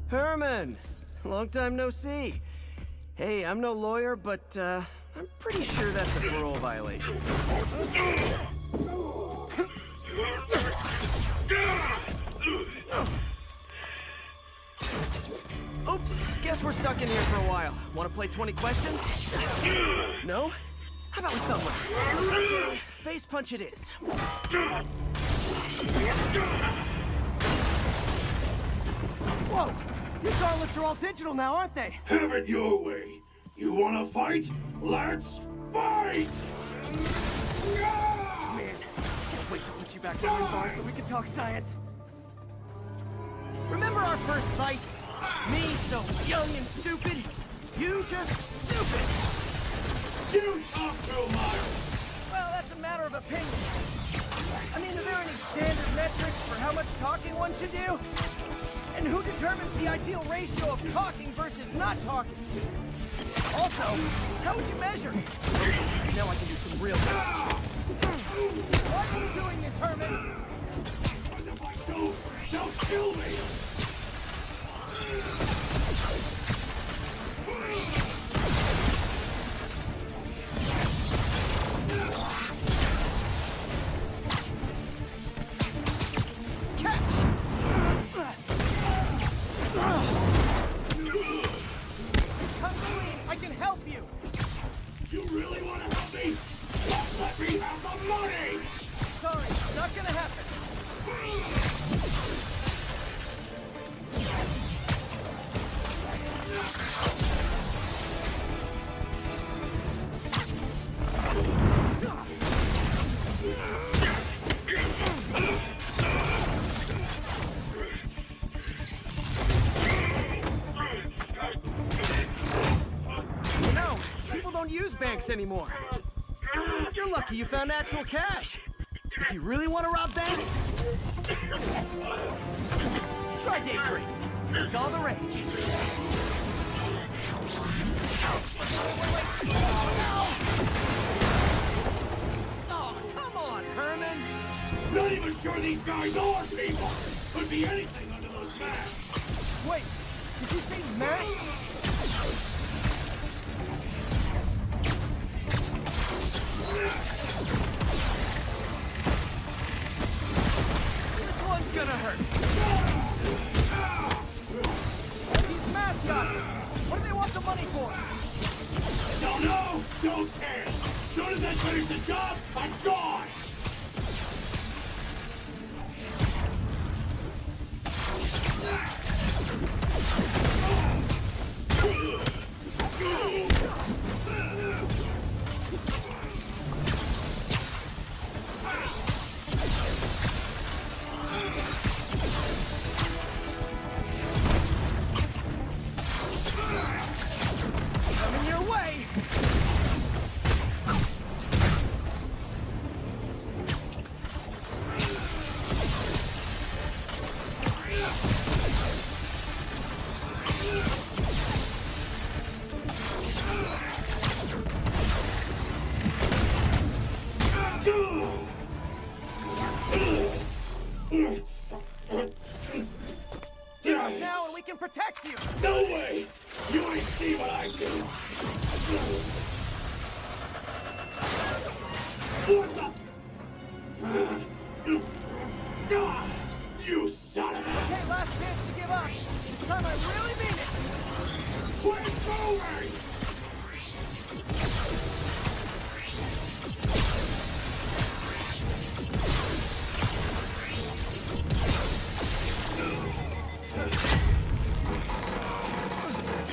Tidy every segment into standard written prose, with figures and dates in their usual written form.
Herman! Long time no see. Hey, I'm no lawyer, but I'm pretty sure that's a parole violation. Oops, guess we're stuck in here for a while. Want to play 20 questions? No? How about we thumb one? Face punch it is. Whoa! Your gauntlets are all digital now, aren't they? Have it your way. You wanna fight? Let's fight! Man, can't wait to put you back down in bar so we can talk science. Remember our first fight? Me so young and stupid. You just stupid. You talk too much! Well, that's a matter of opinion. I mean, are there any standard metrics for how much talking one should do? And who determines the ideal ratio of talking versus not talking? Also, how would you measure it? Now I can do some real damage. Why are you doing this, Herman? But if I don't kill me! I can help you! You really want to help me? Don't let me have the money! Sorry, not gonna happen. No, people don't use banks anymore. You're lucky you found actual cash. If you really want to rob banks, try day trading. It's all the rage. Oh, come on, Herman. Not even sure these guys are people! Could be anything under those masks! Wait, did you say masks? This one's gonna hurt. These mascots, what do they want the money for? Don't know! Don't care! Soon as I finish the job, I'm gone! Coming your way! Give up now and we can protect you! No way! You ain't see what I do! What the? You son of a... Okay, last chance to give up. This time I really mean it. Quit moving!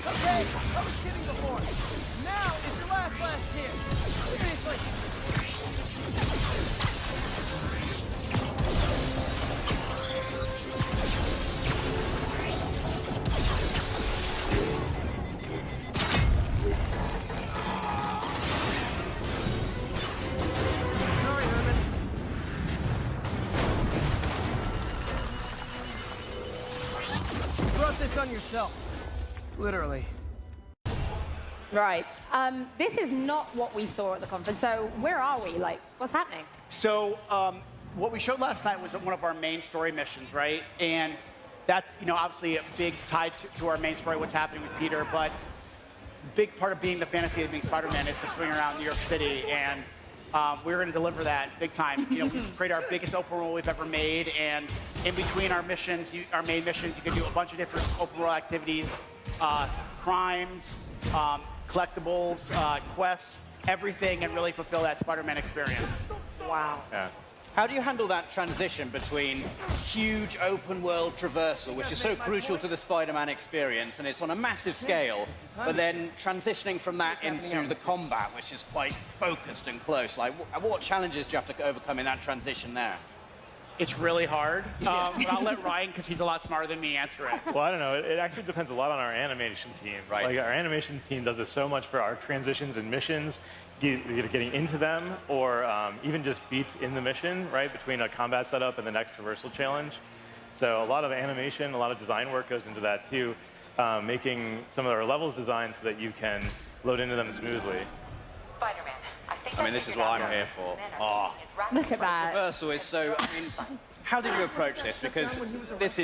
Okay, I was kidding before. Now is your last chance. Seriously. Sorry, Herman. You brought this on yourself. Literally. Right. This is not what we saw at the conference. So where are we? Like, what's happening? So what we showed last night was one of our main story missions, right? And that's, obviously a big tie to our main story, what's happening with Peter, but big part of being the fantasy of being Spider-Man is to swing around New York City, and we're going to deliver that big time. We create our biggest open world we've ever made, and in between our missions, our main missions, you can do a bunch of different open world activities, crimes, collectibles, quests, everything, and really fulfill that Spider-Man experience. Wow. Yeah. How do you handle that transition between huge open world traversal, which is so crucial to the Spider-Man experience, and it's on a massive scale, but then transitioning from that into the combat, which is quite focused and close? Like, what challenges do you have to overcome in that transition there? It's really hard, but I'll let Ryan, because he's a lot smarter than me, answer it. Well, I don't know. It actually depends a lot on our animation team. Right. Like, our animation team does this so much for our transitions and missions, either getting into them or even just beats in the mission, right, between a combat setup and the next traversal challenge. So a lot of animation, a lot of design work goes into that too, making some of our levels designed so that you can load into them smoothly. Spider-Man, I mean, this is what I'm here for. Oh. Look at that. Traversal is so, I mean, how did you approach this? Because this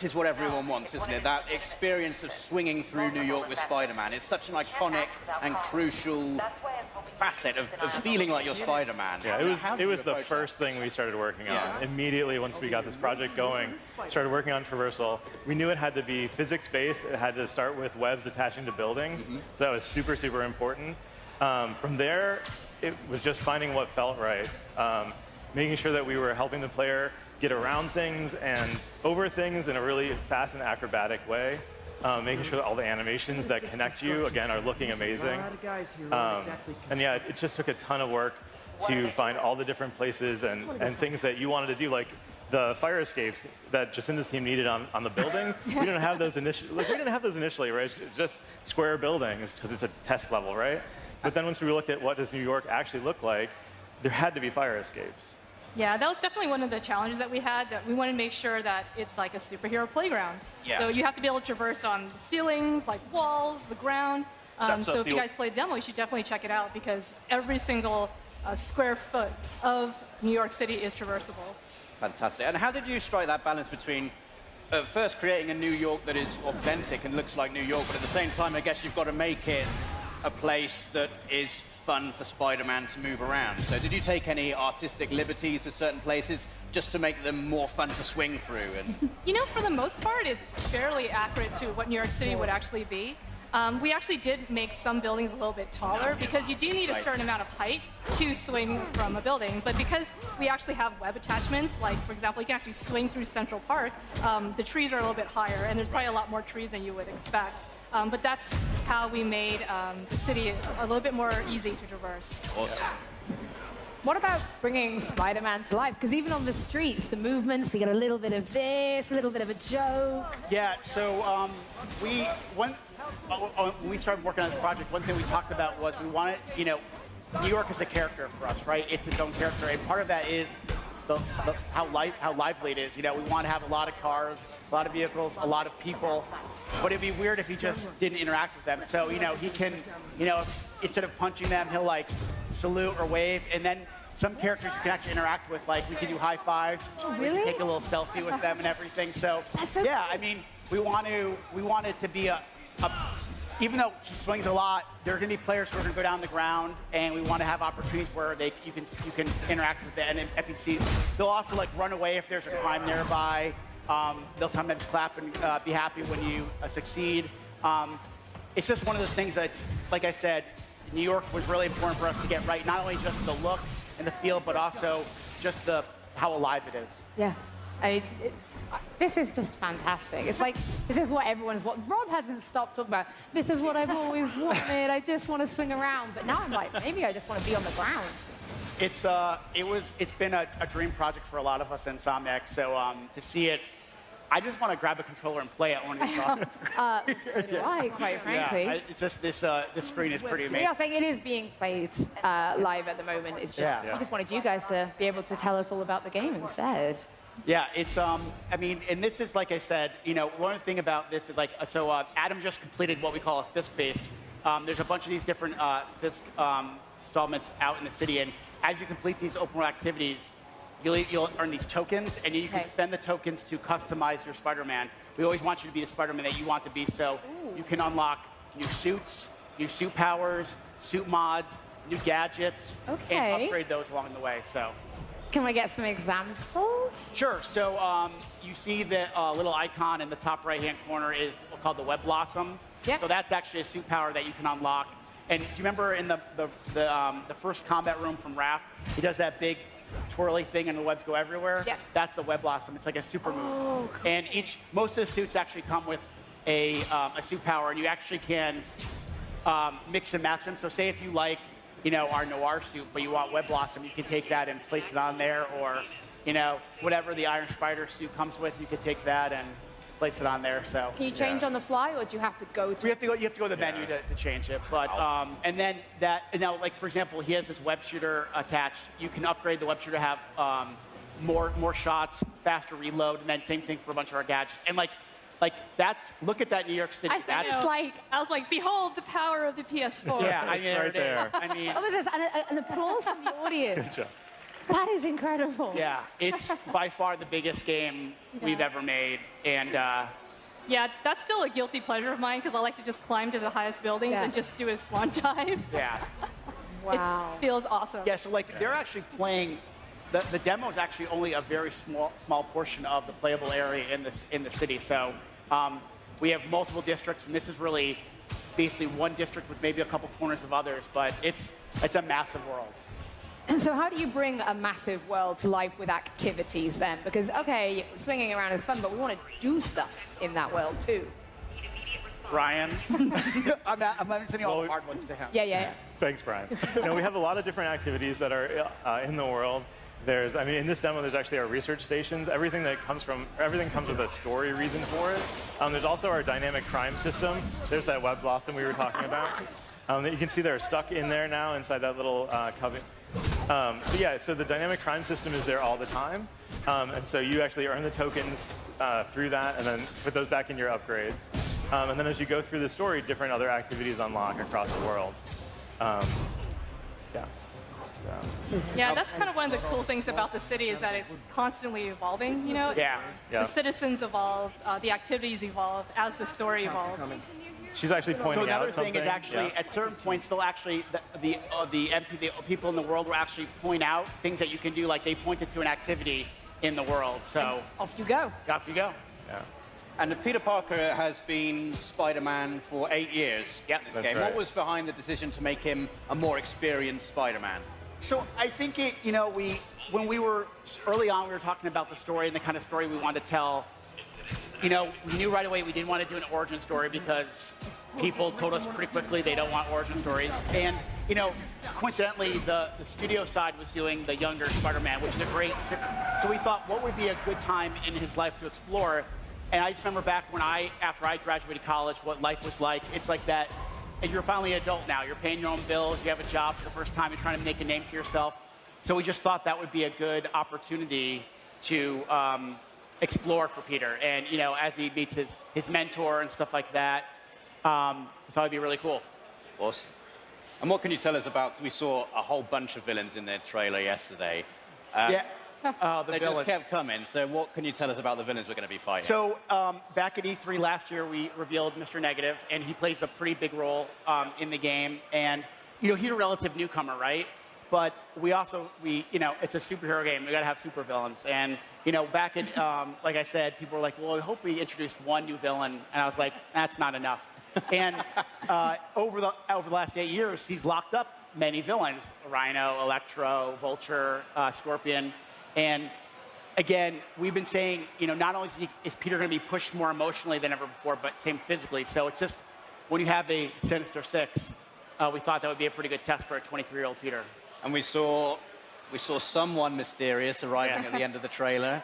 is what everyone wants, isn't it? That experience of swinging through New York with Spider-Man. It's such an iconic and crucial facet of feeling like you're Spider-Man. Yeah, it was the first thing we started working on. Immediately once we got this project going, started working on traversal. We knew it had to be physics-based. It had to start with webs attaching to buildings. So that was super, super important. From there, it was just finding what felt right. Making sure that we were helping the player get around things and over things in a really fast and acrobatic way. Making sure that all the animations that connect you, again, are looking amazing. And yeah, it just took a ton of work to find all the different places and things that you wanted to do, like the fire escapes that Jacinda's team needed on the buildings. We didn't have those initially. Like, we didn't have those initially, right? It's just square buildings because it's a test level, right? But then once we looked at what does New York actually look like, there had to be fire escapes. Yeah, that was definitely one of the challenges that we had, that we wanted to make sure that it's like a superhero playground. Yeah. So you have to be able to traverse on the ceilings, like walls, the ground. So if you guys play a demo, you should definitely check it out, because every single square foot of New York City is traversable. Fantastic. And how did you strike that balance between first creating a New York that is authentic and looks like New York, but at the same time, I guess you've got to make it a place that is fun for Spider-Man to move around. So did you take any artistic liberties with certain places just to make them more fun to swing through? And You know, for the most part, it's fairly accurate to what New York City would actually be. We actually did make some buildings a little bit taller, because you do need a certain amount of height to swing from a building. But because we actually have web attachments, like, for example, you can actually swing through Central Park, the trees are a little bit higher, and there's probably a lot more trees than you would expect. But that's how we made the city a little bit more easy to traverse. awesome. What about bringing Spider-Man to life? Because even on the streets, the movements, we get a little bit of this, a little bit of a joke. Yeah, so when we started working on this project, one thing we talked about was we wanted, New York is a character for us, right? It's its own character, and part of that is how lively it is. We want to have a lot of cars, a lot of vehicles, a lot of people, but it'd be weird if he just didn't interact with them. So, he can, instead of punching them, he'll like salute or wave, and then some characters you can actually interact with, like we can do high fives, we can take a little selfie with them and everything. So, yeah, I mean, we want it to be even though he swings a lot, there are going to be players who are going to go down the ground, and we want to have opportunities where you can interact with the NPCs. They'll also like run away if there's a crime nearby. They'll sometimes clap and be happy when you succeed. It's just one of those things that's, like I said, New York was really important for us to get right. Not only just the look and the feel, but also just how alive it is. Yeah. This is just fantastic. It's like, this is what everyone's wanted. Rob hasn't stopped talking about, this is what I've always wanted. I just want to swing around. But now I'm like, maybe I just want to be on the ground. It's been a dream project for a lot of us in Insomniac. So to see it, I just want to grab a controller and play it on one of these So do I, quite frankly. Yeah, it's just this screen is pretty amazing. We are saying it is being played live at the moment. It's just, we just wanted you guys to be able to tell us all about the game instead. Yeah, it's, I mean, and this is, like I said, one thing about this is, like, so Adam just completed what we call a Fisk base. There's a bunch of these different Fisk installments out in the city, and as you complete these open world activities, you'll earn these tokens, and you can spend the tokens to customize your Spider-Man. We always want you to be the Spider-Man that you want to be, so you can unlock new suits, new suit powers, suit mods, new gadgets, and upgrade those along the way. So, can we get some examples? Sure. So you see the little icon in the top right-hand corner is called the Web Blossom. Yep. So that's actually a suit power that you can unlock. And do you remember in the first combat room from Raph, he does that big twirly thing and the webs go everywhere? Yep. That's the Web Blossom. It's like a super move. Oh, cool. And most of the suits actually come with a suit power, and you actually can mix and match them. So say if you like, our Noir suit, but you want Web Blossom, you can take that and place it on there, or, whatever the Iron Spider suit comes with, you could take that and place it on there. So can you change on the fly, or do you have to go to? You have to go to the menu to change it. But and then like for example, he has this web shooter attached. You can upgrade the web shooter to have more shots, faster reload, and then same thing for a bunch of our gadgets. And like look at that New York City. I was like, behold the power of the PS4. Yeah, I mean, it's right there. I mean, what was this? An applause from the audience. Good job. That is incredible. Yeah, it's by far the biggest game we've ever made, and yeah, that's still a guilty pleasure of mine because I like to just climb to the highest buildings and just do a swan dive. Yeah. Wow. It feels awesome. Yeah, so they're actually playing. The demo is actually only a very small portion of the playable area in the city. So we have multiple districts, and this is really basically one district with maybe a couple corners of others, but it's a massive world. And so how do you bring a massive world to life with activities then? Because, okay, swinging around is fun, but we want to do stuff in that world too. Brian. I'm sending all the hard ones to him. Yeah. Thanks, Brian. We have a lot of different activities that are in the world. In this demo, there's actually our research stations. Everything comes with a story reason for it. There's also our dynamic crime system. There's that Web Blossom we were talking about. That you can see they're stuck in there now inside that little coven. So the dynamic crime system is there all the time. And so you actually earn the tokens through that and then put those back in your upgrades. And then as you go through the story, different other activities unlock across the world. Yeah, that's kind of one of the cool things about the city is that it's constantly evolving, Yeah. The citizens evolve, the activities evolve as the story evolves. She's actually pointing out something. So another thing is actually, at certain points, they'll actually, the people in the world will actually point out things that you can do, like they pointed to an activity in the world. So and off you go. Off you go. Yeah. And Peter Parker has been Spider-Man for 8 years in this game. Right. What was behind the decision to make him a more experienced Spider-Man? So I think when we were early on, we were talking about the story and the kind of story we wanted to tell. We knew right away we didn't want to do an origin story because people told us pretty quickly they don't want origin stories. And, coincidentally, the studio side was doing the younger Spider-Man, which is a great. So we thought, what would be a good time in his life to explore? And I just remember back after I graduated college, what life was like. It's like that. And you're finally an adult now. You're paying your own bills. You have a job for the first time. You're trying to make a name for yourself. So we just thought that would be a good opportunity to explore for Peter. And, as he meets his mentor and stuff like that, I thought it'd be really cool. Awesome. And what can you tell us about, we saw a whole bunch of villains in their trailer yesterday. They just kept coming. So what can you tell us about the villains we're going to be fighting? So back at E3 last year, we revealed Mr. Negative, and he plays a pretty big role in the game. And, he's a relative newcomer, right? But it's a superhero game. We got to have supervillains. And, back in, like I said, people were like, well, I hope we introduce one new villain. And I was like, that's not enough. And over the last 8 years, he's locked up many villains: Rhino, Electro, Vulture, Scorpion. And again, we've been saying, not only is Peter going to be pushed more emotionally than ever before, but same physically. So it's just, when you have a Sinister Six, we thought that would be a pretty good test for a 23-year-old Peter. And we saw someone mysterious arriving at the end of the trailer.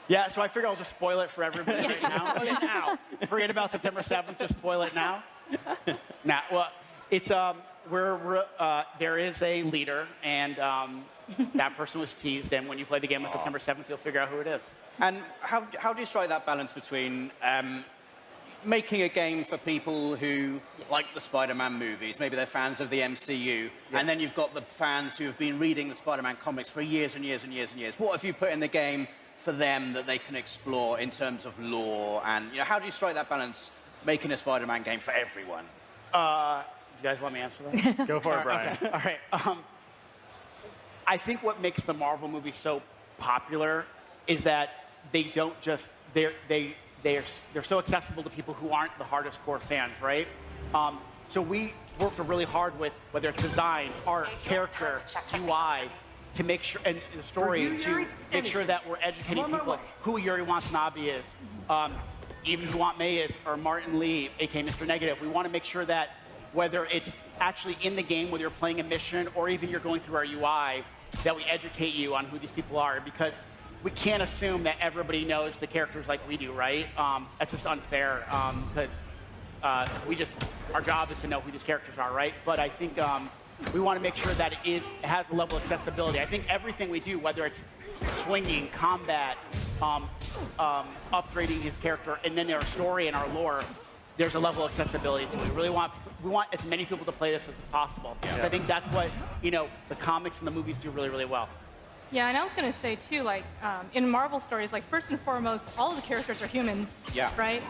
Yeah, so I figure I'll just spoil it for everybody right now. Spoil it now. Forget about September 7th, just spoil it now. It's there is a leader, and that person was teased. And when you play the game on September 7th, you'll figure out who it is. And how do you strike that balance between making a game for people who like the Spider-Man movies, maybe they're fans of the MCU, and then you've got the fans who have been reading the Spider-Man comics for years and years and years and years. What have you put in the game for them that they can explore in terms of lore? And how do you strike that balance making a Spider-Man game for everyone? You guys want me to answer that? Go for it, Brian. Okay. All right. I think what makes the Marvel movies so popular is that they don't just they're so accessible to people who aren't the hardest core fans, right? So we work really hard with whether it's design, art, character, UI, to make sure, and the story, to make sure that we're educating people who Yuri Watanabe is, even who Aunt May is, or Martin Lee, aka Mr. Negative. We want to make sure that whether it's actually in the game, whether you're playing a mission, or even you're going through our UI, that we educate you on who these people are, because we can't assume that everybody knows the characters like we do, right? That's just unfair, because our job is to know who these characters are, right? But I think we want to make sure that it has a level of accessibility. I think everything we do, whether it's swinging, combat, upgrading his character, and then our story and our lore, there's a level of accessibility to it. We want as many people to play this as possible. Yeah. I think that's what the comics and the movies do really, really well. Yeah, and I was going to say, too, like, in Marvel stories, like, first and foremost, all of the characters are human, right?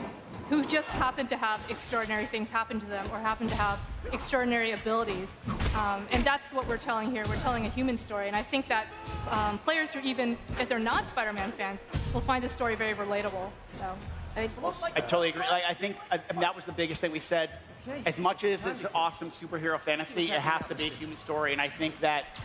Who just happen to have extraordinary things happen to them or happen to have extraordinary abilities. And that's what we're telling here. We're telling a human story. And I think that players who even, if they're not Spider-Man fans, will find the story very relatable. So, I totally agree. I think that was the biggest thing we said. As much as it's an awesome superhero fantasy, it has to be a human story. And I think that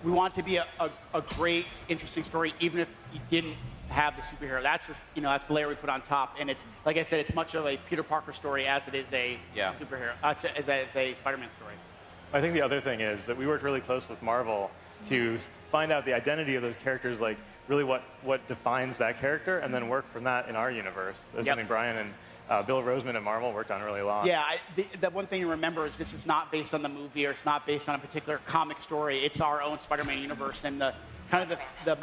we want it to be a great, interesting story, even if you didn't have the superhero. That's just, that's the layer we put on top. And it's, like I said, it's much of a Peter Parker story as it is a superhero, as a Spider-Man story. I think the other thing is that we worked really close with Marvel to find out the identity of those characters, like really what defines that character, and then work from that in our universe. That's something Brian and Bill Roseman at Marvel worked on really long. Yeah, the one thing to remember is this is not based on the movie, or it's not based on a particular comic story. It's our own Spider-Man universe, and the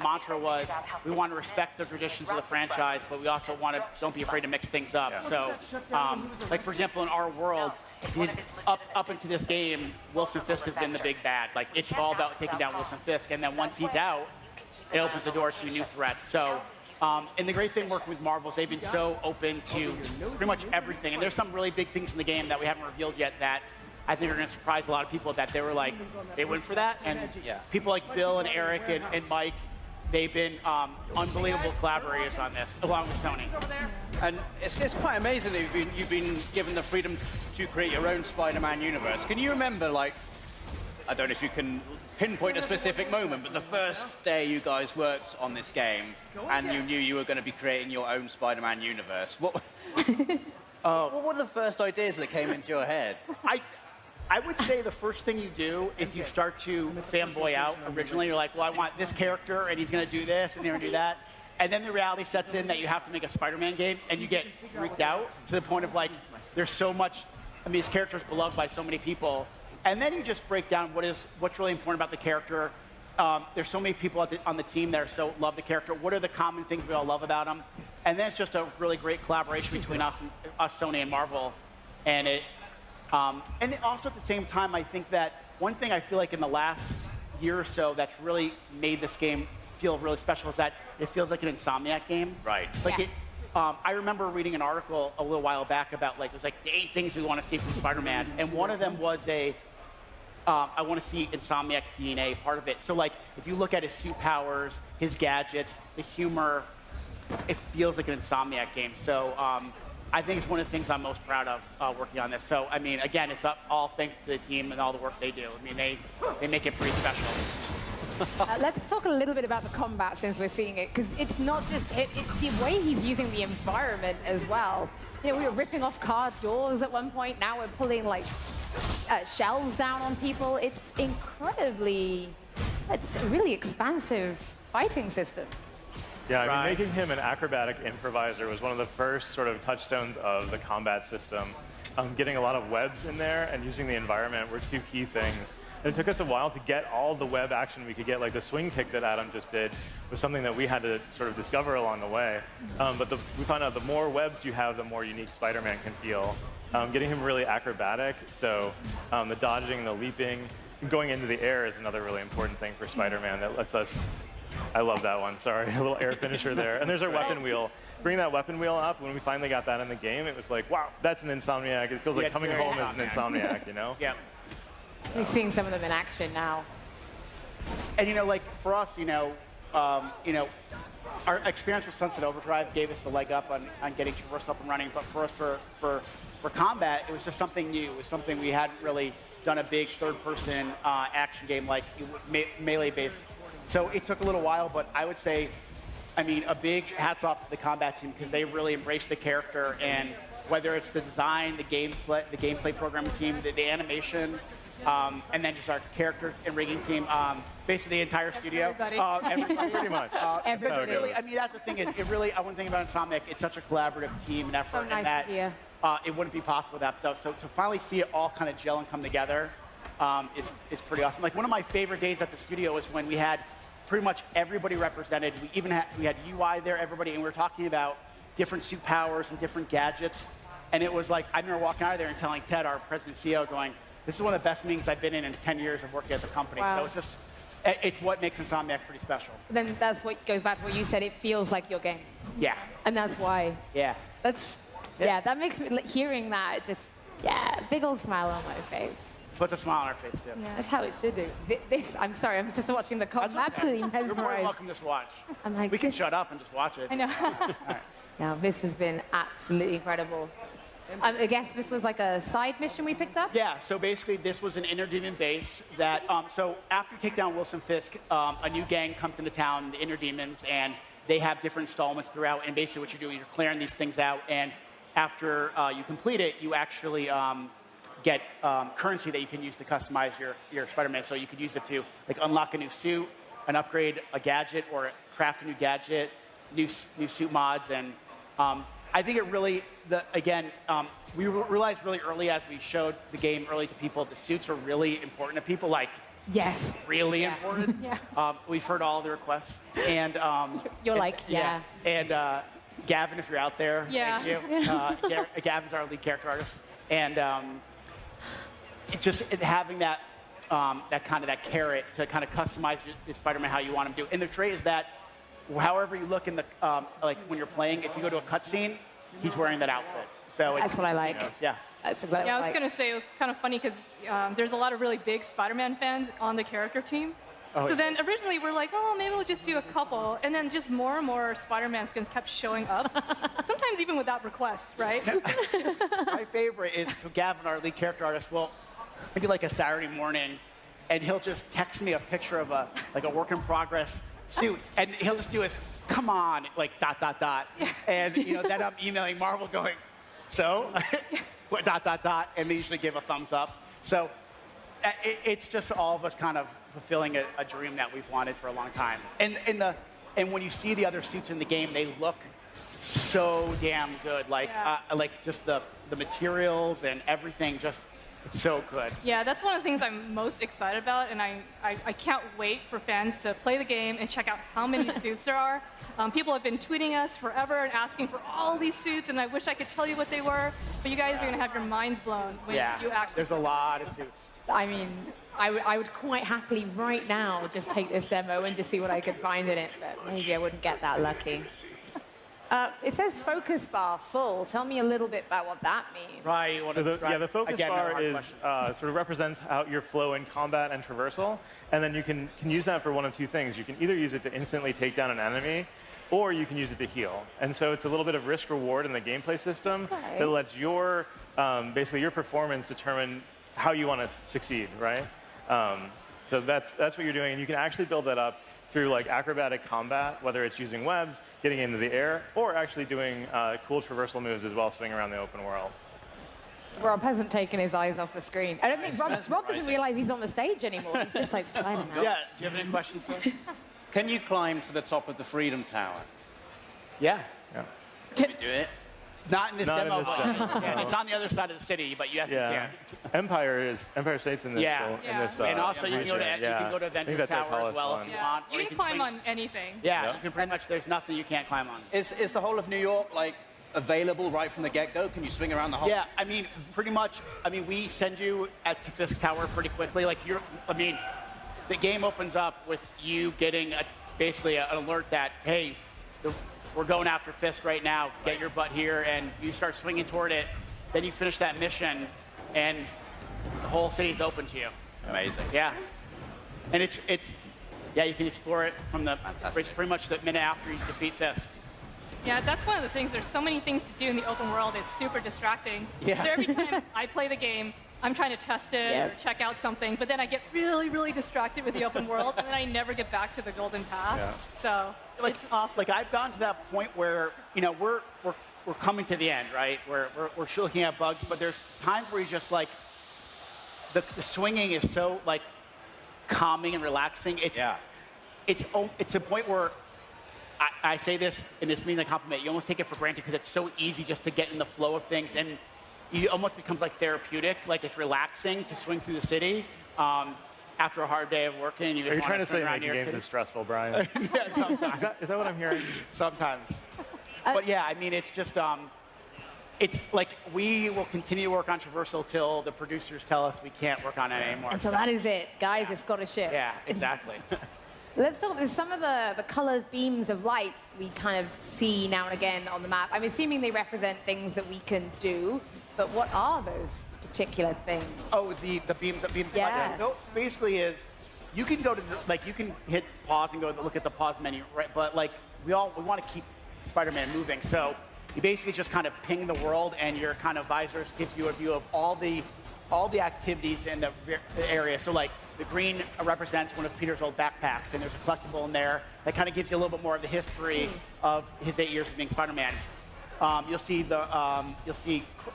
mantra was we want to respect the traditions of the franchise, but we also don't be afraid to mix things up. Yeah. So, like for example, in our world, up into this game, Wilson Fisk has been the big bad. Like it's all about taking down Wilson Fisk, and then once he's out, it opens the door to new threats. So. And the great thing working with Marvel is they've been so open to pretty much everything. And there's some really big things in the game that we haven't revealed yet that I think are going to surprise a lot of people, that they were like, they went for that. And people like Bill and Eric and Mike, they've been unbelievable collaborators on this, along with Sony. And it's quite amazing that you've been given the freedom to create your own Spider-Man universe. Can you remember, like, I don't know if you can pinpoint a specific moment, but the first day you guys worked on this game and you knew you were going to be creating your own Spider-Man universe, what were the first ideas that came into your head? I would say the first thing you do is you start to fanboy out. Originally, you're like, well, I want this character, and he's going to do this, and they're going to do that. And then the reality sets in that you have to make a Spider-Man game, and you get freaked out to the point of, like, there's so much, this character is beloved by so many people. And then you just break down what's really important about the character. There's so many people on the team that love the character. What are the common things we all love about him? And then it's just a really great collaboration between us, Sony, and Marvel. And also at the same time, I think that one thing I feel like in the last year or so that's really made this game feel really special is that it feels like an Insomniac game. Right. Like I remember reading an article a little while back about it was like the 8 things we want to see from Spider-Man, and one of them was I want to see Insomniac DNA part of it. So like if you look at his suit powers, his gadgets, the humor, it feels like an Insomniac game. So I think it's one of the things I'm most proud of working on this. So again, it's all thanks to the team and all the work they do. They make it pretty special. Let's talk a little bit about the combat since we're seeing it, because it's not just it's the way he's using the environment as well. We were ripping off car doors at one point. Now we're pulling like shelves down on people. It's a really expansive fighting system. Yeah, making him an acrobatic improviser was one of the first sort of touchstones of the combat system. Getting a lot of webs in there and using the environment were 2 key things. And it took us a while to get all the web action we could get, like the swing kick that Adam just did was something that we had to sort of discover along the way. But we found out the more webs you have, the more unique Spider-Man can feel. Getting him really acrobatic, so the dodging, the leaping, going into the air is another really important thing for Spider-Man that lets us. I love that one, sorry, a little air finisher there. And there's our weapon wheel. Bring that weapon wheel up, when we finally got that in the game, it was like, wow, that's an Insomniac. It feels like coming home as an Insomniac, you know? Yeah. We're seeing some of them in action now. And like for us, our experience with Sunset Overdrive gave us a leg up on getting Traversal up and running. But for us, for combat, it was just something new. It was something we hadn't really done a big third-person action game like melee-based. So it took a little while, but I would say, a big hats off to the combat team because they really embraced the character, and whether it's the design, the gameplay programming team, the animation, and then just our character and rigging team, basically the entire studio. Everybody. Pretty much. Everybody. Really, that's the thing. One thing about Insomniac, it's such a collaborative team and effort, So nice and that to hear. it wouldn't be possible without stuff. So to finally see it all kind of gel and come together is pretty awesome. Like one of my favorite days at the studio was when we had pretty much everybody represented. We had UI there, everybody, and we were talking about different suit powers and different gadgets. And it was like, I remember walking out of there and telling Ted, our president and CEO, going, this is one of the best meetings I've been in 10 years of working at the company. Wow. So it's what makes Insomniac pretty special. Then that's what goes back to what you said. It feels like your game. Yeah. And that's why. Yeah. That makes me, hearing that, big old smile on my face. Puts a smile on our face, too. Yeah, that's how it should do. I'm sorry, I'm just watching the comp. I'm absolutely You're more than mesmerized. welcome to just watch. I'm like, We can shut up and just watch it. I know. Now, this has been absolutely incredible. I guess this was like a side mission we picked up? Yeah, so basically this was an inner demon base that, so after you take down Wilson Fisk, a new gang comes into town, the inner demons, and they have different installments throughout, and basically what you're doing, you're clearing these things out, and after you complete it, you actually get currency that you can use to customize your Spider-Man. So you could use it to unlock a new suit, an upgrade, a gadget, or craft a new gadget, new suit mods, and I think it really, we realized really early as we showed the game early to people, the suits are really important to people, Yes. really important. Yeah. We've heard all the requests. And You're like, yeah. And Gavin, if you're out there, Yeah. thank you. Gavin's our lead character artist. And having that carrot to kind of customize the Spider-Man how you want him to. And the trait is that however you look in the when you're playing, if you go to a cutscene, he's wearing that outfit. So That's what I like. Yeah. That's exactly Yeah, I what was going to say, it was kind of funny because there's a lot of really big Spider-Man fans on the character team. So then originally we're like, oh, maybe we'll just do a couple. And then just more and more Spider-Man skins kept showing up. Sometimes even without requests, right? My favorite is so Gavin, our lead character artist, will maybe a Saturday morning, and he'll just text me a picture of a work in progress suit, and he'll just do his, come on, ... And then I'm emailing Marvel going, so, ... and they usually give a thumbs up. So it's just all of us kind of fulfilling a dream that we've wanted for a long time. And when you see the other suits in the game, they look so damn good. Just the materials and everything, it's so good. Yeah, that's one of the things I'm most excited about, and I can't wait for fans to play the game and check out how many suits there are. People have been tweeting us forever and asking for all these suits, and I wish I could tell you what they were, but you guys are going to have your minds blown when you actually... There's a lot of suits. I mean, I would quite happily right now just take this demo and just see what I could find in it, but maybe I wouldn't get that lucky. It says focus bar full. Tell me a little bit about what that means. Right. So the focus bar is sort of represents how your flow in combat and traversal, and then you can use that for one of two things. You can either use it to instantly take down an enemy, or you can use it to heal. And so it's a little bit of risk reward in the gameplay system that lets your basically your performance determine how you want to succeed, right? So that's what you're doing, and you can actually build that up through acrobatic combat, whether it's using webs, getting into the air, or actually doing cool traversal moves as well, swinging around the open world. Rob hasn't taken his eyes off the screen. I don't think Rob doesn't realize he's on the stage anymore. He's just like Spider-Man. Yeah, do you have any questions for me? Can you climb to the top of the Freedom Tower? Yeah. Can we do it? Not in this Not in demo. this but- demo, yeah, no. it's on the other side of the city, but yes, you Yeah. can. Empire State's in this. Yeah. In this And also, you can go to region. you can go to I think Avengers that's our Tower as tallest well one. if you Yeah. want. or You can climb swing- on anything. Yeah, Yep. you can pretty much. There's nothing you can't climb on. Is the whole of New York like available right from the get-go? Can you swing around the whole? Yeah, I mean, pretty much. I mean, we send you to Fisk Tower pretty quickly. Like I mean, the game opens up with you getting basically an alert that hey, we're going after Fisk right now. Get your butt here, and you start swinging toward it. Then you finish that mission, and the whole city's open to you. Amazing. Yeah, and it's yeah, you can explore it from the Fantastic. pretty much the minute after you defeat Fisk. Yeah, that's one of the things. There's so many things to do in the open world. It's super distracting. Yeah. So every time I play the game, I'm trying to test it Yeah. or check out something, but then I get really, really distracted with the open world, and then I never get back to the golden path. Yeah. So it's awesome. Like I've gotten to that point where we're coming to the end, right? We're looking at bugs, but there's times where you just like the swinging is so like calming and relaxing. It's a point where I say this, and this means a compliment. You almost take it for granted because it's so easy just to get in the flow of things, and it almost becomes like therapeutic. Like it's relaxing to swing through the city after a hard day of working. You just Are you wanna trying to swing say around making New York games City. is stressful, Brian? Yeah, sometimes. Is that what I'm hearing? Sometimes. But yeah, I mean, it's just, it's like we will continue to work on traversal till the producers tell us we can't work on it anymore. And so that is it. Guys, it's got to ship. Yeah, exactly. Let's talk about some of the colored beams of light we kind of see now and again on the map. I'm assuming they represent things that we can do, but what are those particular things? Oh, the beam. Yeah. No, basically is you can go to you can hit pause and go look at the pause menu, right? But like we want to keep Spider-Man moving, so you basically just kind of ping the world, and your kind of visors gives you a view of all the activities in the area. So like the green represents one of Peter's old backpacks, and there's a collectible in there that kind of gives you a little bit more of the history of his 8 years of being Spider-Man. You'll see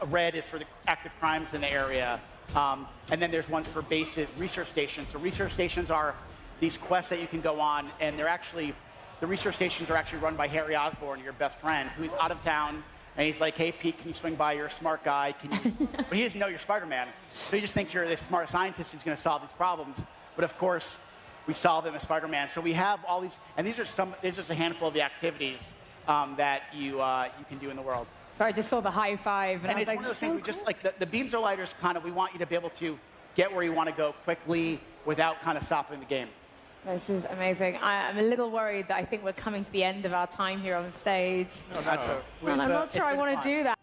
red is for the active crimes in the area, and then there's ones for bases, research stations. So research stations are these quests that you can go on, and the research stations are actually run by Harry Osborn, your best friend, who's out of town. And he's like, hey, Pete, can you swing by? You're a smart guy. But he doesn't know you're Spider-Man. So he just thinks you're this smart scientist who's going to solve these problems. But of course, we solve them as Spider-Man. So we have all these, and these are just a handful of the activities that you can do in the world. So I just saw the high five, and I was it's like, one of those so things, we just like the beams are lighters kind of, we want you to be able to get where you want to go quickly without kind of stopping the game. This is amazing. I'm a little worried that I think we're coming to the end of our time here on stage. No, that's And I'm not sure I want to do that.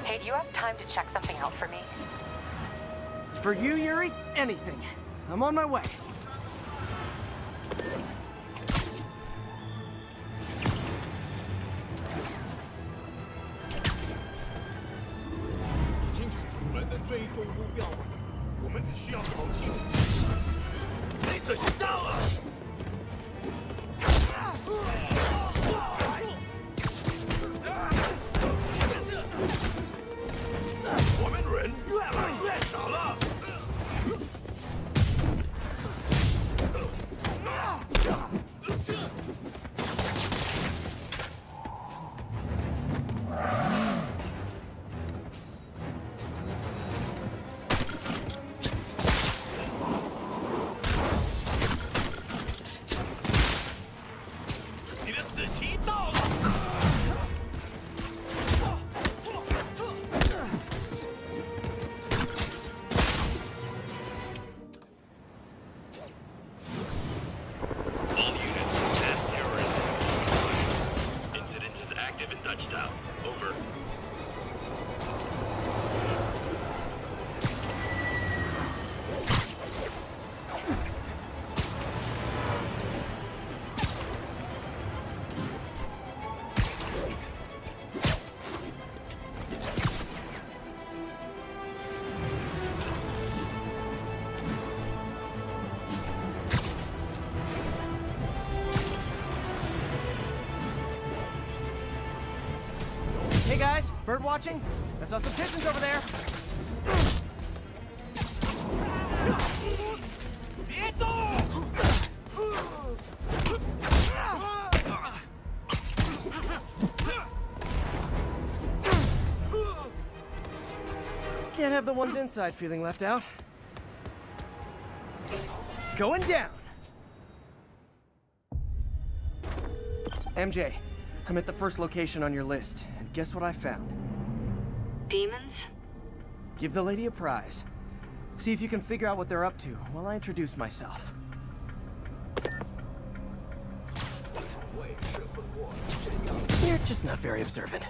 Hey, do you have time to check something out for me? For you, Yuri, anything. I'm on my way. watching? I saw some pigeons over there. Can't have the ones inside feeling left out. Going down. MJ, I'm at the first location on your list, and guess what I found? Demons? Give the lady a prize. See if you can figure out what they're up to while I introduce myself. You're just not very observant.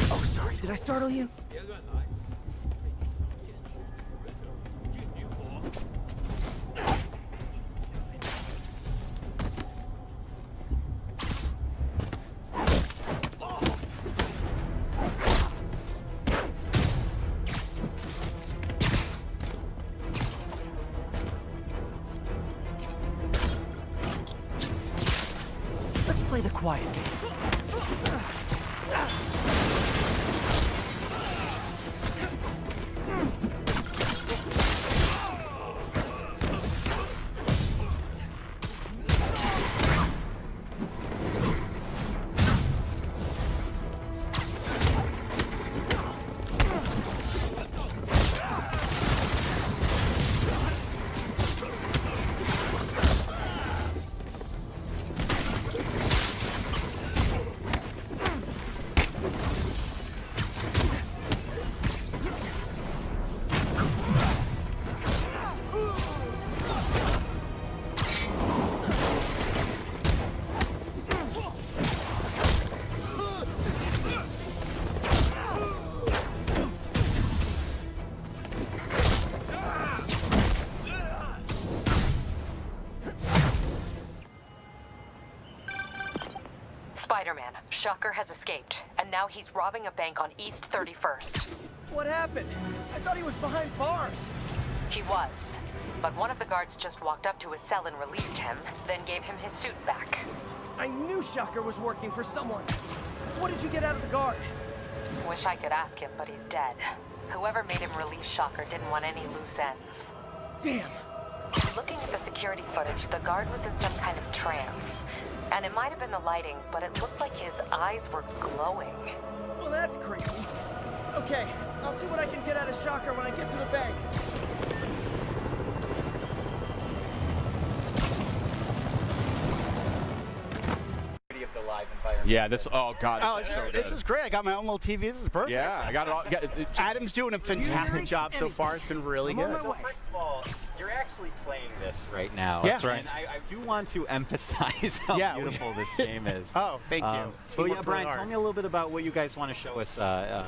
Oh, sorry, did I startle you? Let's play the quiet game. Spider-Man, Shocker has escaped, and now he's robbing a bank on East 31st. What happened? I thought he was behind bars. He was, but one of the guards just walked up to his cell and released him, then gave him his suit back. I knew Shocker was working for someone. What did you get out of the guard? Wish I could ask him, but he's dead. Whoever made him release Shocker didn't want any loose ends. Damn. Looking at the security footage, the guard was in some kind of trance. And it might have been the lighting, but it looked like his eyes were glowing. Well, that's crazy. Okay, I'll see what I can get out of Shocker when I get to the bank. Of the live environment. Yeah, this. Oh God. Oh, this is so this good. is great. I got my own little TV. This is perfect. Yeah, I got it all. Adam's doing a fantastic job so far. It's been really good. So first of all, you're actually playing this right now. Yeah. That's right. And I do want to emphasize how beautiful this game is. Oh, thank you. But yeah, Teamwork Brian, really tell hard. me a little bit about what you guys want to show us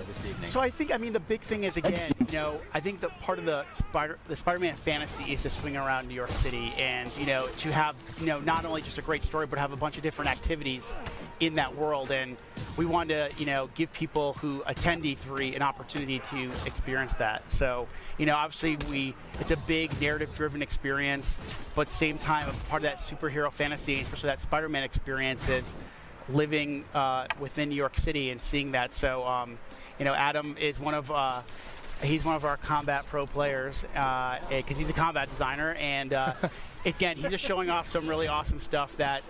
this evening. So I think, the big thing is, again, I think that part of the Spider-Man fantasy is to swing around New York City and, to have, not only just a great story, but have a bunch of different activities in that world. And we wanted to, give people who attend E3 an opportunity to experience that. So, obviously it's a big narrative-driven experience, but at the same time, part of that superhero fantasy, especially that Spider-Man experience, is living within New York City and seeing that. So, Adam is he's one of our combat pro players because he's a combat designer, and again, he's just showing off some really awesome stuff that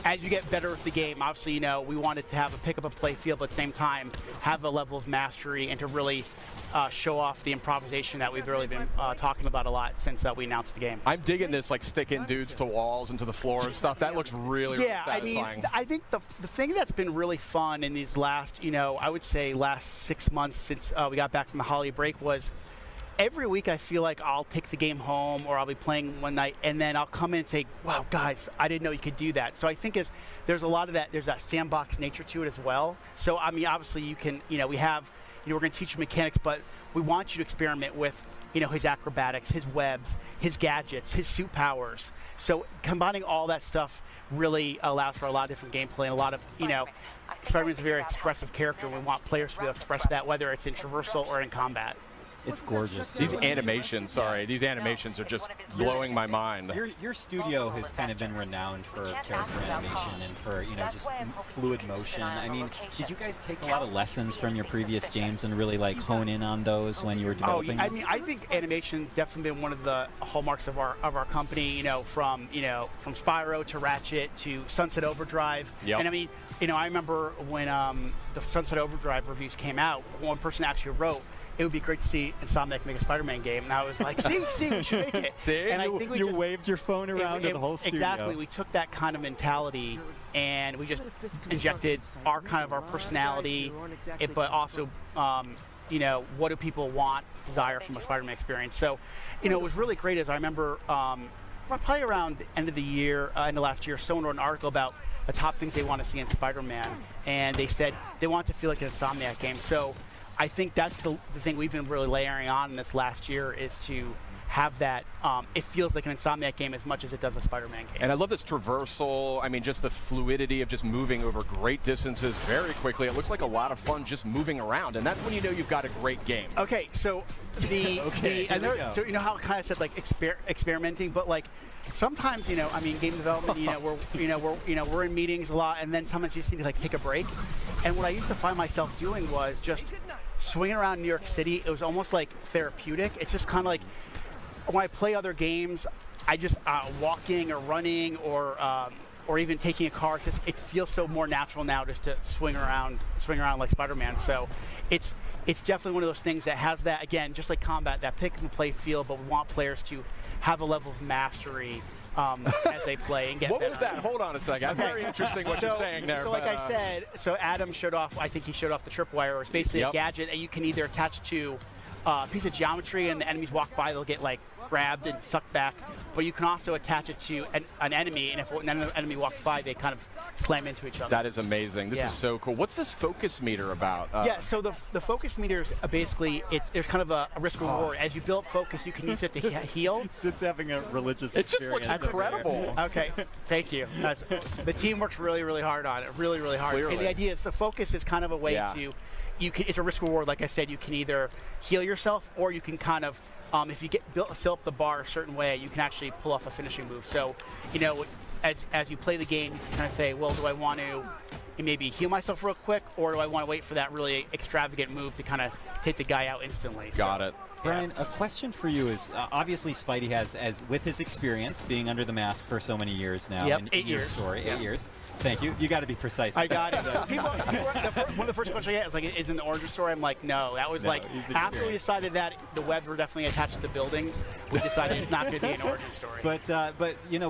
as you get better with the game, obviously, we wanted to have a pick up and play feel, but at the same time have a level of mastery and to really show off the improvisation that we've really been talking about a lot since we announced the game. I'm digging this, like sticking dudes to walls and to the floor and stuff. That looks really, really satisfying. I think the thing that's been really fun in these last, I would say last 6 months since we got back from the holiday break was every week I feel like I'll take the game home or I'll be playing one night and then I'll come in and say, wow, guys, I didn't know you could do that. So I think there's a lot of that, there's that sandbox nature to it as well. So, obviously you can, we have, we're going to teach you mechanics, but we want you to experiment with, his acrobatics, his webs, his gadgets, his suit powers. So combining all that stuff really allows for a lot of different gameplay and a lot of, Spider-Man's a very expressive character, and we want players to be able to express that, whether it's in traversal or in combat. It's gorgeous. These animations, these animations are just blowing my mind. Your studio has kind of been renowned for character animation and for, just fluid motion. I mean, did you guys take a lot of lessons from your previous games and really like hone in on those when you were developing? I mean, I think animation's definitely been one of the hallmarks of our company. From Spyro to Ratchet to Sunset Overdrive. Yep. And I mean, I remember when the Sunset Overdrive reviews came out, one person actually wrote, it would be great to see Insomniac make a Spider-Man game. And I was like, see, we should make it. See, and I think you waved your phone around to the whole studio. Exactly. We took that kind of mentality and we just injected our personality, but also, what do people want, desire from a Spider-Man experience. So, it was really great. As I remember, probably around the end of the year, end of last year, someone wrote an article about the top things they want to see in Spider-Man, and they said they want to feel like an Insomniac game. So I think that's the thing we've been really layering on in this last year is to have that, it feels like an Insomniac game as much as it does a Spider-Man game. And I love this traversal, I mean, just the fluidity of just moving over great distances very quickly. It looks like a lot of fun just moving around, and that's when you know you've got a great game. Okay, so so how I kind of said like experimenting, but like sometimes game development, we're in meetings a lot, and then sometimes you just need to like take a break. And what I used to find myself doing was just swinging around New York City. It was almost like therapeutic. It's just kind of like when I play other games, I just walking or running or even taking a car. It feels so more natural now just to swing around like Spider-Man. So it's definitely one of those things that has that, again, just like combat, that pick and play feel, but we want players to have a level of mastery as they play and get What better. was that? Hold on a second. Okay. Very interesting what you're saying there. So like I said, Adam showed off, I think he showed off the tripwire. It's basically a gadget that you can either attach to a piece of geometry, and the enemies walk by, they'll get like grabbed and sucked back, but you can also attach it to an enemy, and if an enemy walks by, they kind of slam into each other. That is amazing. This is so cool. What's this focus meter about? So the focus meter is basically, there's kind of a risk reward. As you build focus, you can use it to heal. Sid's having a religious it just experience. looks incredible. Okay, thank you. The team works really, really hard on it. Really, really hard. Clearly. And the idea is the focus is kind of a way to, it's a risk reward. Like I said, you can either heal yourself, or you can kind of, if you fill up the bar a certain way, you can actually pull off a finishing move. So, as you play the game, you can kind of say, well, do I want to maybe heal myself real quick, or do I want to wait for that really extravagant move to kind of take the guy out instantly? Got it. Brian, a question for you is, obviously Spidey has, with his experience being under the mask for so many years now, Yep, in 8 your years. story, 8 years. Thank you. You got to be precise. I got it. One of the first questions I get is like, is it an origin story? I'm like, no. That was after we decided that the webs were definitely attached to the buildings, we decided it's not going to be an origin story. But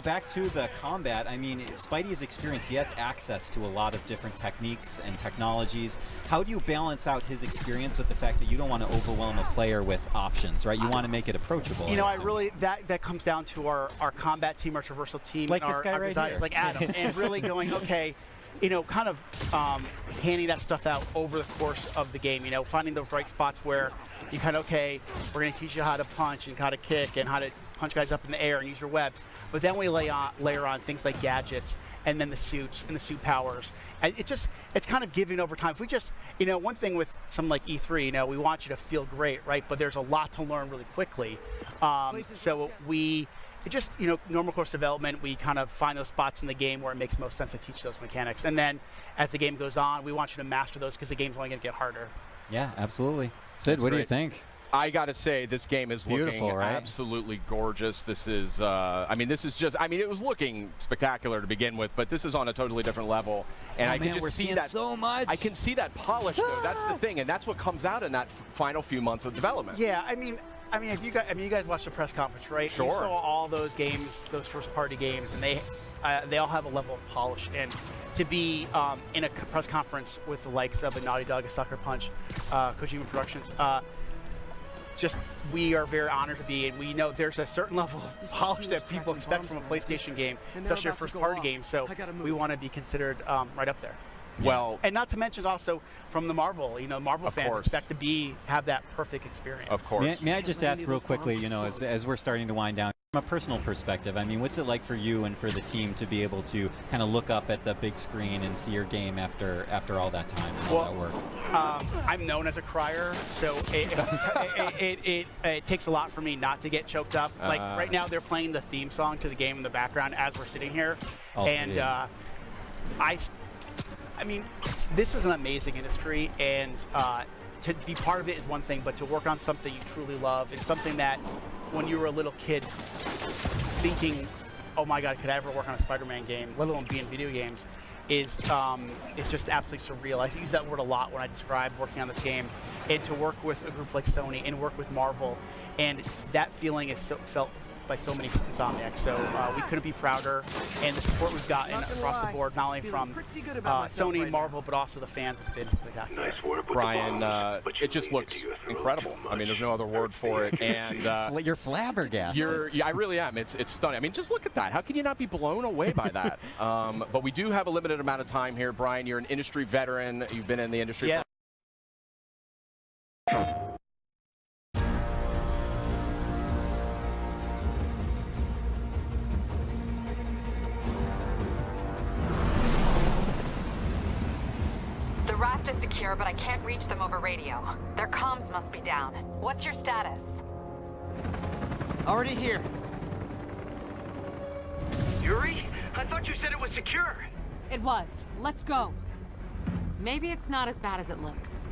back to the combat. I mean, Spidey's experience, he has access to a lot of different techniques and technologies. How do you balance out his experience with the fact that you don't want to overwhelm a player with options, right? You want to make it approachable. I really that comes down to our combat team, our traversal team, like our, this guy our right design, here. like Adam, and really going, okay, kind of handing that stuff out over the course of the game. Finding those right spots where you kind of, okay, we're going to teach you how to punch and how to kick and how to punch guys up in the air and use your webs. But then we layer on things like gadgets and then the suits and the suit powers. And it's kind of giving over time. If we just, one thing with something like E3, we want you to feel great, right? But there's a lot to learn really quickly. So normal course development, we kind of find those spots in the game where it makes most sense to teach those mechanics. And then as the game goes on, we want you to master those because the game's only going to get harder. Yeah, absolutely. Sid, what do you think? I got to say, this game is looking right? absolutely gorgeous. This is, it was looking spectacular to begin with, but this is on a totally different level. And I can just see that so much. I can see that polish, though. That's the thing, and that's what comes out in that final few months of development. Yeah, if you guys watched the press conference, right? Sure. You saw all those games, those first-party games, and they all have a level of polish. And to be in a press conference with the likes of a Naughty Dog, a Sucker Punch, Kojima Productions, we are very honored to be, and we know there's a certain level of polish that people expect from a PlayStation game, especially a first-party game. So we want to be considered right up there. Well, and not to mention also from the Marvel, Marvel fans expect to have that perfect experience. Of course. May I just ask real quickly, as we're starting to wind down. From a personal perspective, I mean, what's it like for you and for the team to be able to kind of look up at the big screen and see your game after all that time and all that work? I'm known as a crier, so it takes a lot for me not to get choked up. Like right now, they're playing the theme song to the game in the background as we're sitting here, and I mean, this is an amazing industry, and to be part of it is one thing, but to work on something you truly love and something that when you were a little kid thinking, oh my God, could I ever work on a Spider-Man game, let alone be in video games, is just absolutely surreal. I use that word a lot when I describe working on this game, and to work with a group like Sony and work with Marvel, and that feeling is felt by so many Insomniacs. So we couldn't be prouder, and the support we've gotten across the board, not only from Sony, Marvel, but also the fans, has been spectacular. Nice work with Brian, it just looks incredible. I mean, there's no other word for it. And you're flabbergasted. I really am. It's stunning. I mean, just look at that. How can you not be blown away by that? But we do have a limited amount of time here. Brian, you're an industry veteran. You've been in the industry for The raft is secure, but I can't reach them over radio. Their comms must be down. What's your status? Already here. Yuri? I thought you said it was secure. It was. Let's go. Maybe it's not as bad as it looks.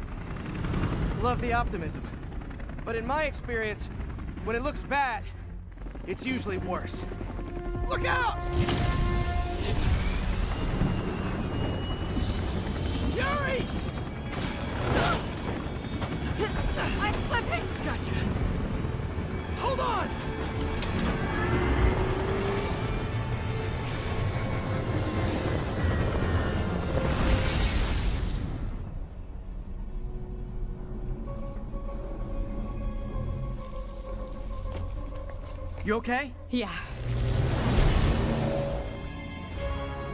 Love the optimism. But in my experience, when it looks bad, it's usually worse. Look out! Yuri! I'm slipping! Gotcha. Hold on! You okay? Yeah.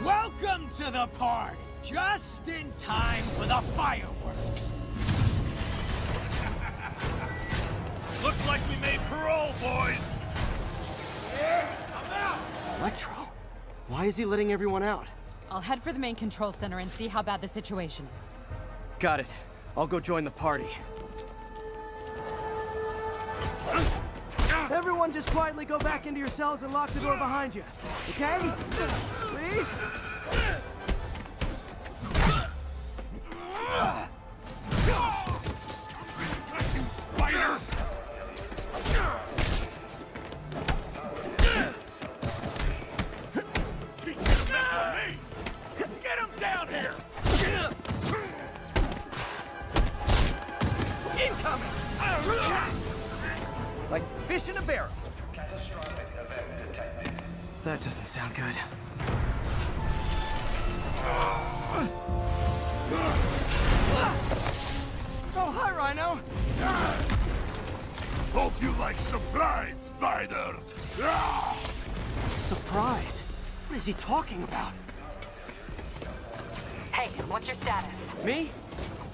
Welcome to the party. Just in time for the fireworks. Looks like we made parole, boys. I'm out. Electro? Why is he letting everyone out? I'll head for the main control center and see how bad the situation is. Got it. I'll go join the party. Everyone just quietly go back into your cells and lock the door behind you. Okay? Please? Spider! Get him down here. Incoming! Like fish in a barrel. That doesn't sound good. Oh, hi, Rhino. Hope you like surprise, Spider! Surprise? What is he talking about? Hey, what's your status? Me?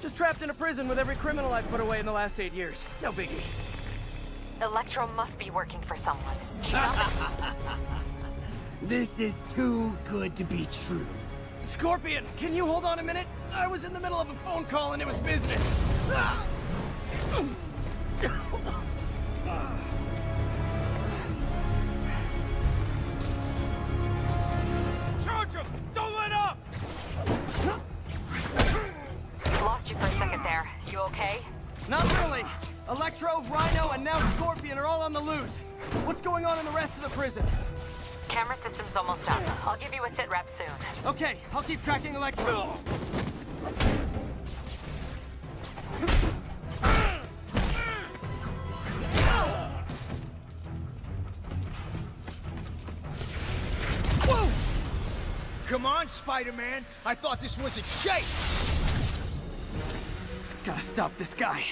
Just trapped in a prison with every criminal I've put away in the last 8 years. No biggie. Electro must be working for someone. Keep up. This is too good to be true. Scorpion, can you hold on a minute? I was in the middle of a phone call and it was business. Charge him! Don't let up! Lost you for a second there. You okay? Not really. Electro, Rhino, and now Scorpion are all on the loose. What's going on in the rest of the prison? Camera system's almost up. I'll give you a sit rep soon. Okay, I'll keep tracking Electro. Whoa! Come on, Spider-Man. I thought this was a chase. Gotta stop this guy.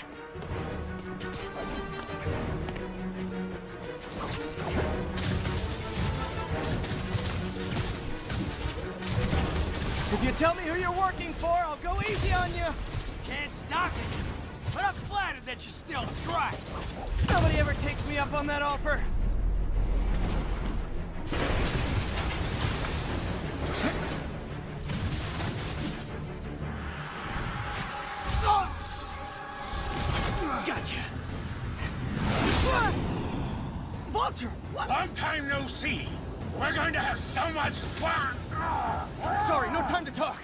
If you tell me who you're working for, I'll go easy on you. Can't stop it. But I'm flattered that you still try. Nobody ever takes me up on that offer. Gotcha. Vulture, what? Long time no see. We're going to have so much fun. Sorry, no time to talk.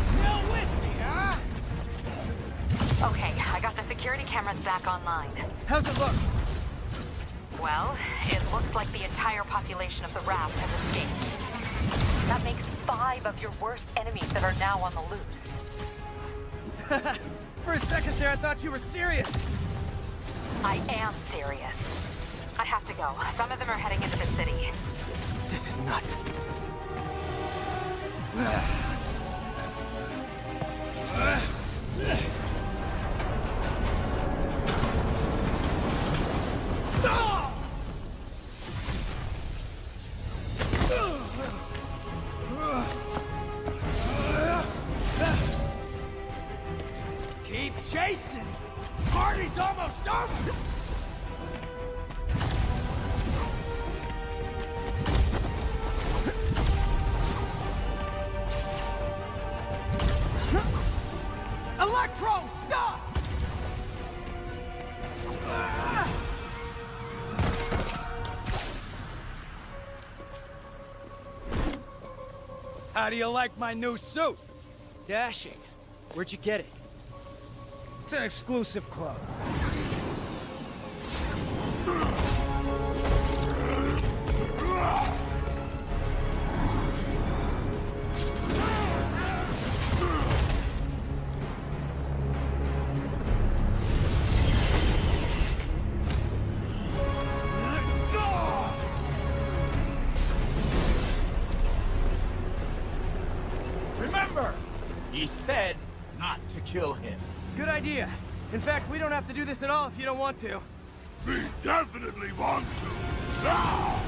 Still with me, huh? Okay, I got the security cameras back online. How's it look? Well, it looks like the entire population of the raft has escaped. That makes 5 of your worst enemies that are now on the loose. For a second there, I thought you were serious. I am serious. I have to go. Some of them are heading into the city. This is nuts. Keep chasing. Party's almost over. Electro, stop! How do you like my new suit? Dashing. Where'd you get it? It's an exclusive club. Remember, he said not to kill him. Good idea. In fact, we don't have to do this at all if you don't want to. We definitely want to. Now!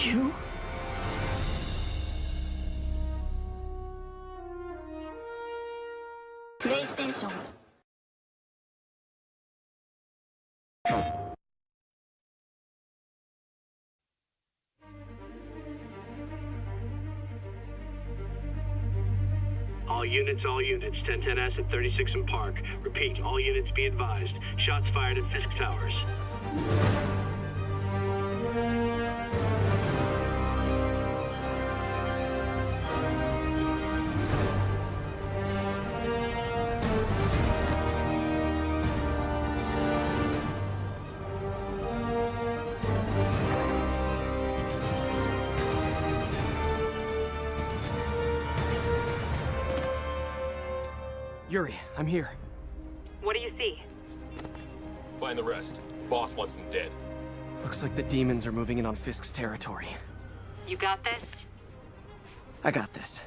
You? PlayStation. All units, 1010S at 36 and Park. Repeat, all units be advised. Shots fired at Fisk Towers. Yuri, I'm here. What do you see? Find the rest. Boss wants them dead. Looks like the demons are moving in on Fisk's territory. You got this? I got this.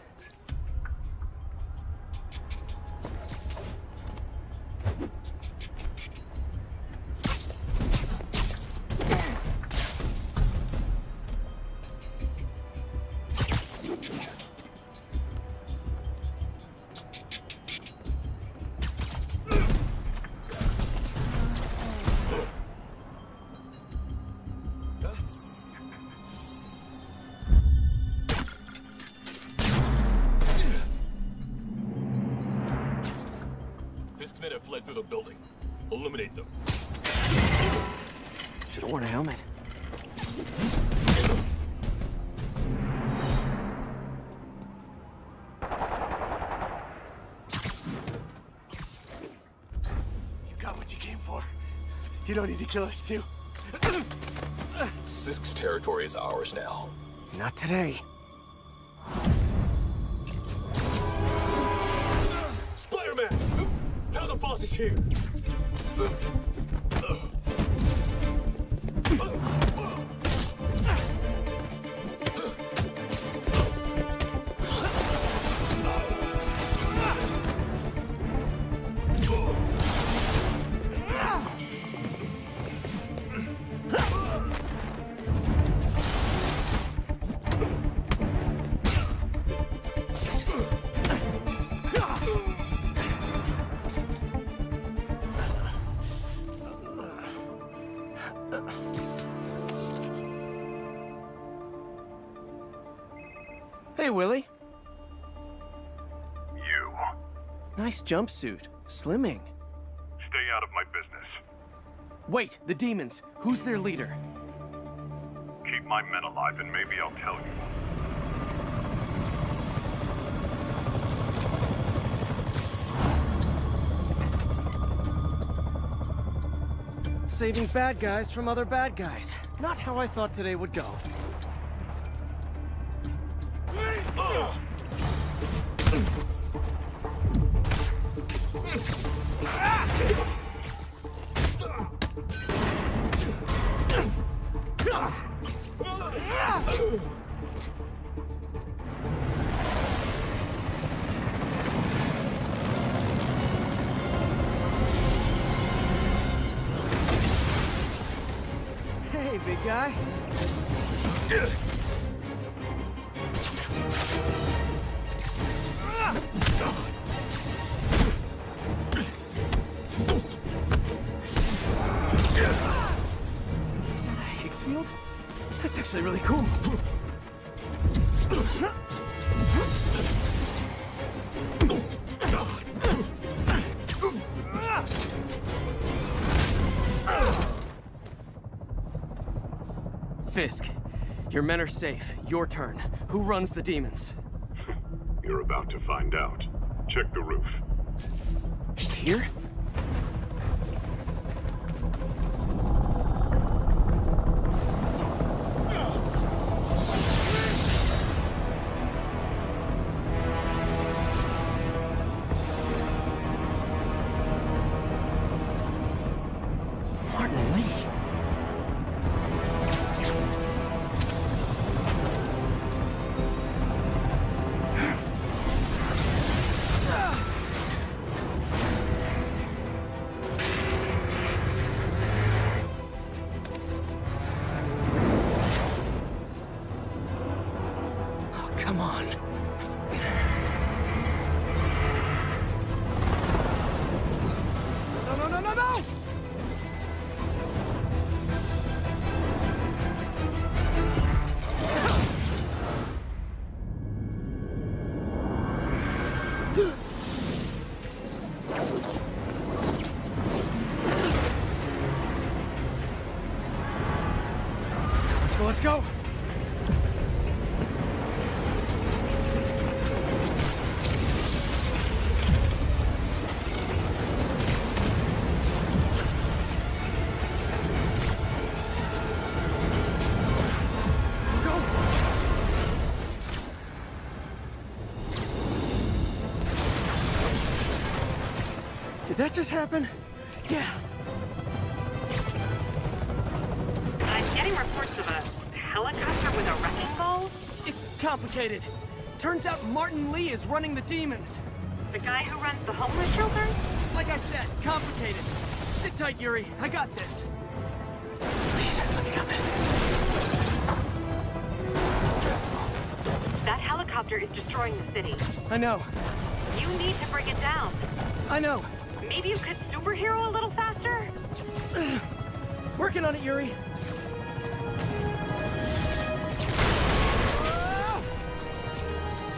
Men have fled through the building. Eliminate them. Should've worn a helmet. You got what you came for. You don't need to kill us, too. Fisk's territory is ours now. Not today. Spider-Man! Tell the boss is here! Hey, Willie. You. Nice jumpsuit. Slimming. Stay out of my business. Wait, the demons. Who's their leader? Keep my men alive and maybe I'll tell you. Saving bad guys from other bad guys. Not how I thought today would go. Hey, big guy. Is that a Higgs field? That's actually really cool. Fisk, your men are safe. Your turn. Who runs the demons? You're about to find out. Check the roof. He's here? Martin Lee. Oh, come on. No, no, no, no, no! Let's go, let's go! Did that just happen? Yeah. I'm getting reports of a helicopter with a wrecking ball. It's complicated. Turns out Martin Lee is running the demons. The guy who runs the homeless shelter? Like I said, complicated. Sit tight, Yuri. I got this. Please, let me got this. That helicopter is destroying the city. I know. You need to bring it down. I know. Maybe you could superhero a little faster? Working on it, Yuri.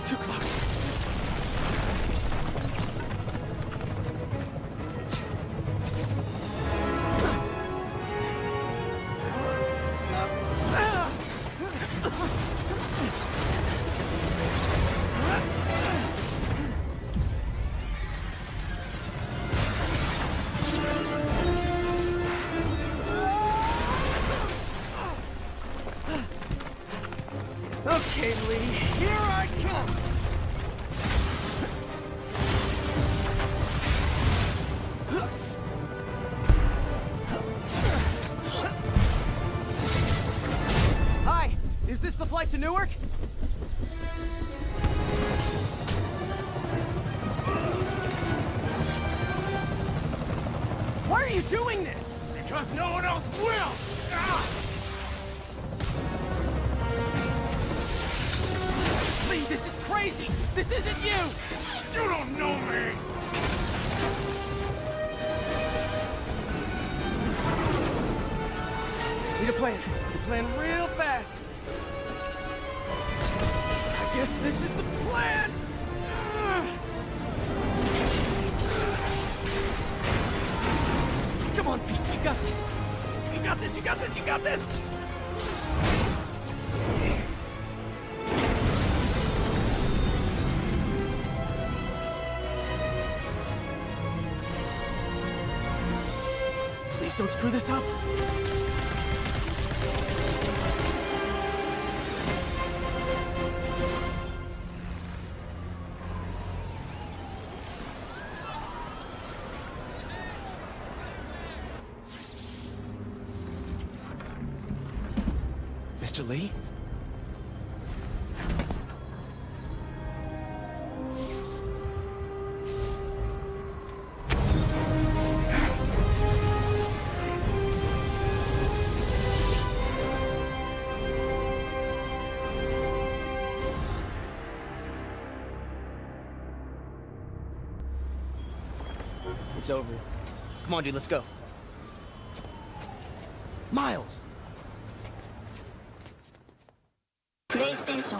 Too close. Okay, Lee, here I come! Hi, is this the flight to Newark? Why are you doing this? Because no one else will! Ah! Lee, this is crazy! This isn't you! You don't know me! Need a plan. Need a plan real fast. I guess this is the plan. Come on, Pete. You got this. You got this. You got this. You got this. Please don't screw this up. Mr. Lee? It's over. Come on, dude, let's go. Miles! PlayStation.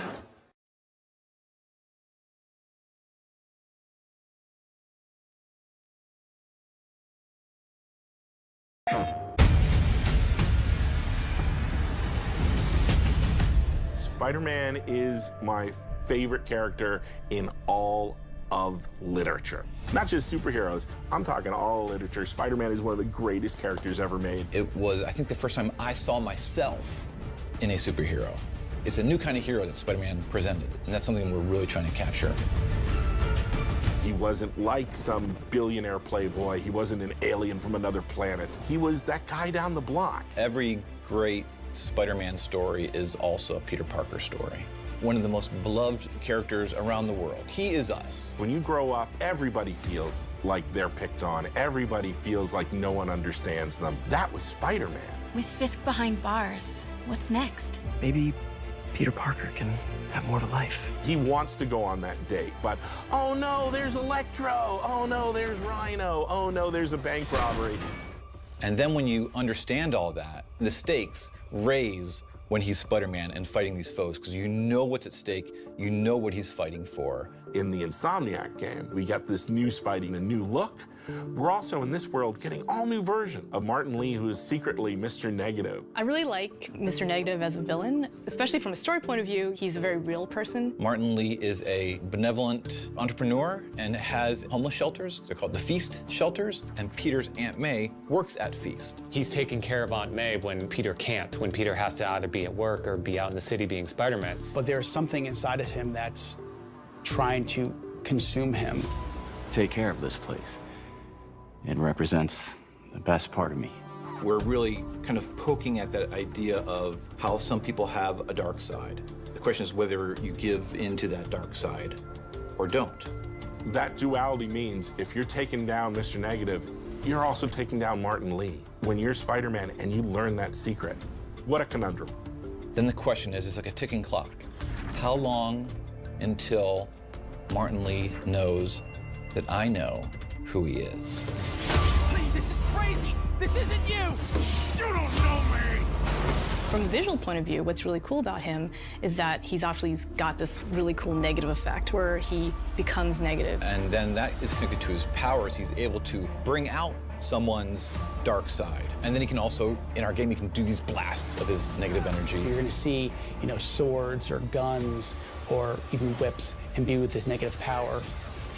Spider-Man is my favorite character in all of literature. Not just superheroes, I'm talking all literature. Spider-Man is one of the greatest characters ever made. It was, I think, the first time I saw myself in a superhero. It's a new kind of hero that Spider-Man presented, and that's something we're really trying to capture. He wasn't like some billionaire playboy. He wasn't an alien from another planet. He was that guy down the block. Every great Spider-Man story is also a Peter Parker story. One of the most beloved characters around the world. He is us. When you grow up, everybody feels like they're picked on. Everybody feels like no one understands them. That was Spider-Man. With Fisk behind bars, what's next? Maybe Peter Parker can have more of a life. He wants to go on that date, but oh no, there's Electro. Oh no, there's Rhino. Oh no, there's a bank robbery. And then when you understand all that, the stakes raise when he's Spider-Man and fighting these foes, because you know what's at stake, you know what he's fighting for. In the Insomniac game, we got this new Spidey and a new look. We're also in this world getting all new version of Martin Lee, who is secretly Mr. Negative. I really like Mr. Negative as a villain, especially from a story point of view. He's a very real person. Martin Lee is a benevolent entrepreneur and has homeless shelters. They're called the Feast shelters, and Peter's Aunt May works at Feast. He's taking care of Aunt May when Peter can't, when Peter has to either be at work or be out in the city being Spider-Man. But there's something inside of him that's trying to consume him. Take care of this place. It represents the best part of me. We're really kind of poking at that idea of how some people have a dark side. The question is whether you give into that dark side or don't. That duality means if you're taking down Mr. Negative, you're also taking down Martin Lee. When you're Spider-Man and you learn that secret, what a conundrum. Then the question is, it's like a ticking clock. How long until Martin Lee knows that I know who he is? Lee, this is crazy! This isn't you! You don't know me! From a visual point of view, what's really cool about him is that he's actually got this really cool negative effect where he becomes negative. And then that is connected to his powers. He's able to bring out someone's dark side. And then he can also, in our game, he can do these blasts of his negative energy. You're gonna see, swords or guns or even whips imbue with this negative power.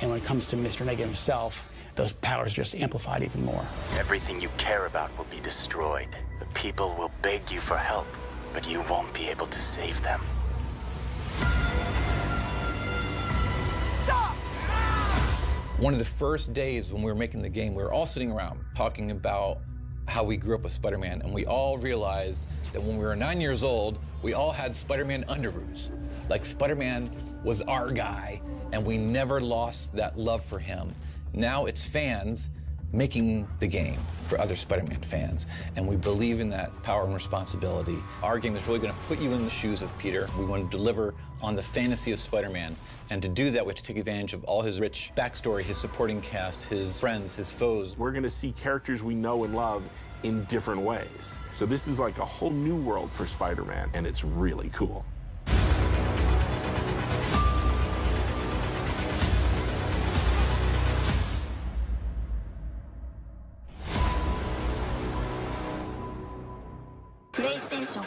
And when it comes to Mr. Negative himself, those powers are just amplified even more. Everything you care about will be destroyed. The people will beg you for help, but you won't be able to save them. Stop! One of the first days when we were making the game, we were all sitting around talking about how we grew up with Spider-Man, and we all realized that when we were 9 years old, we all had Spider-Man underoos. Like Spider-Man was our guy, and we never lost that love for him. Now it's fans making the game for other Spider-Man fans, and we believe in that power and responsibility. Our game is really going to put you in the shoes of Peter. We want to deliver on the fantasy of Spider-Man, and to do that, we have to take advantage of all his rich backstory, his supporting cast, his friends, his foes. We're going to see characters we know and love in different ways. So this is like a whole new world for Spider-Man, and it's really cool. PlayStation